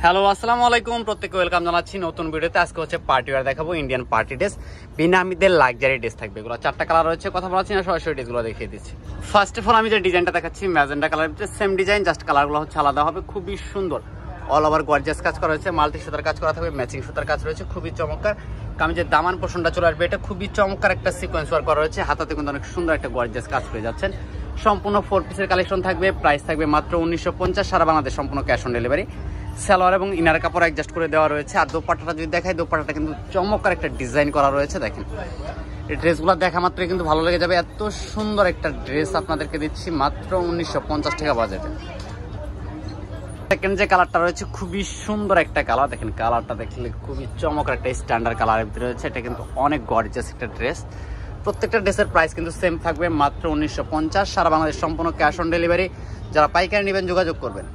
Hello আসসালামু আলাইকুম, প্রত্যেককে ওয়েলকাম জানাচ্ছি নতুন ভিডিওতে। আজকে হচ্ছে পার্টি ওয়্যার দেখাবো, ইন্ডিয়ান পার্টি ড্রেস, বিনামিদের লাক্সারি ড্রেস থাকবে। এগুলো 4টা কালার রয়েছে, কথা বলাচ্ছি না, সরাসরি ড্রেসগুলো দেখিয়ে দিচ্ছি। ফার্স্ট অফ অল আমি যে ডিজাইনটা দেখাচ্ছি magenta colour, same design, just কালারগুলো হচ্ছে আলাদা হবে। খুবই সুন্দর, অল ওভার গর্জিয়াস কাজ করা হয়েছে, মাল্টি সুতার কাজ করা থাকবে, ম্যাচিং সুতার কাজ রয়েছে, খুবই চমৎকার। আমি যে দামান পোর্শনটা চলে আসবে, এটা খুবই চমৎকার একটা সিকোয়েন্স ওয়ার্ক করা রয়েছে, হাতাতে কিন্তু অনেক সুন্দর একটা গর্জিয়াস কাজ পেয়ে যাচ্ছেন। সম্পূর্ণ 4 পিসের কালেকশন থাকবে, প্রাইস থাকবে মাত্র 1950, সারা বাংলাদেশ সম্পূর্ণ ক্যাশ অন ডেলিভারি। সালোয়ার এবং ইনার কাপড় অ্যাডজাস্ট করে দেওয়া রয়েছে। আর দোপাট্টাটা যদি দেখাই, দোপাট্টাটা কিন্তু চমৎকার একটা ডিজাইন করা রয়েছে। দেখেন, এই ড্রেসগুলো দেখা মাত্রই কিন্তু ভালো লেগে যাবে। এত সুন্দর একটা ড্রেস আপনাদেরকে দিচ্ছি মাত্র 1950 টাকা বাজেটে। সেকেন্ড যে কালারটা রয়েছে, খুবই সুন্দর একটা কালার। দেখেন, কালারটা দেখলে খুবই চমৎকার একটা স্ট্যান্ডার্ড কালারের ভিতরে রয়েছে। এটা কিন্তু অনেক গর্জিয়াস একটা ড্রেস। প্রত্যেকটা ড্রেসের প্রাইস কিন্তু সেম থাকবে, মাত্র 1950, সারা বাংলাদেশ সম্পূর্ণ ক্যাশ অন ডেলিভারি। যারা পাইকারি নেবেন যোগাযোগ করবেন।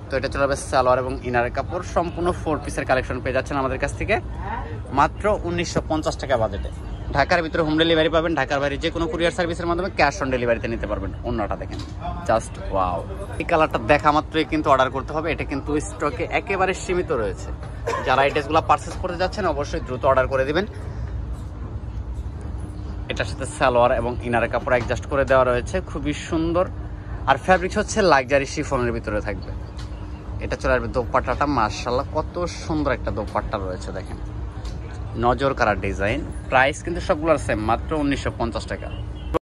তো এটা চলে যাবে সালোয়ার এবং ইনারের কাপড়, সম্পূর্ণ 4 পিসের কালেকশন পেয়ে যাচ্ছেন আমাদের কাছ থেকে মাত্র 1950 টাকা বাজেটে। ঢাকার ভিতরে হোম ডেলিভারি পাবেন, ঢাকার বাইরে যে কোনো কুরিয়ার সার্ভিসের মাধ্যমে ক্যাশ অন ডেলিভারিতে নিতে পারবেন। অন্যটা দেখেন, জাস্ট ওয়াও! এই কালারটা দেখা মাত্রই কিন্তু অর্ডার করতে হবে। এটা কিন্তু স্টকে একেবারে সীমিত রয়েছে। যারা এই ড্রেসগুলো পারচেস করতে যাচ্ছেন অবশ্যই দ্রুত অর্ডার করে দিবেন। এটার সাথে সালোয়ার এবং ইনারের কাপড় অ্যাডজাস্ট করে দেওয়া রয়েছে, খুবই সুন্দর। আর ফ্যাব্রিক্স হচ্ছে লাক্সারি শিফনের ভিতরে থাকবে। এটা চলে আসবে দোপাট্টাটা, মাশাআল্লাহ কত সুন্দর একটা দোপাট্টা রয়েছে। দেখেন, নজর কারা ডিজাইন। প্রাইস কিন্তু সবগুলোর সেম, মাত্র 1950 টাকা।